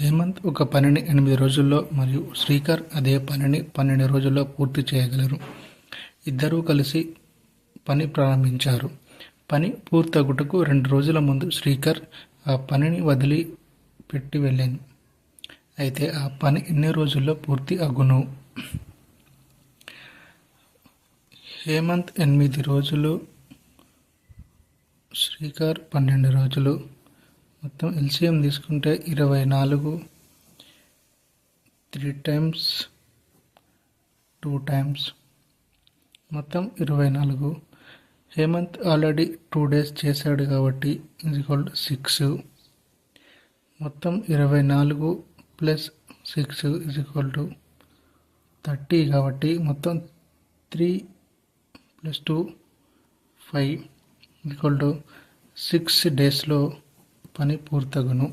హేమంత్ ఒక పనిని 8 రోజుల్లో మరియు శ్రీకర్ అదే పనిని 12 రోజుల్లో పూర్తి చేయగలరు. ఇద్దరూ కలిసి పని ప్రారంభించారు. పని పూర్తగుటకు 2 రోజుల ముందు శ్రీకర్ ఆ పనిని వదిలి పెట్టి వెళ్ళాను. అయితే ఆ పని ఎన్ని రోజుల్లో పూర్తి అగును? హేమంత్ 8 రోజులు, శ్రీకర్ 12 రోజులు. మొత్తం ఎల్సిఎం తీసుకుంటే 24, 3 times 2 times మొత్తం 24. హేమంత్ ఆల్రెడీ 2 days చేశాడు కాబట్టి =6. మొత్తం 24 + 6 30 కాబట్టి మొత్తం 3 + 2 5 6 daysలో పని పూర్తగును.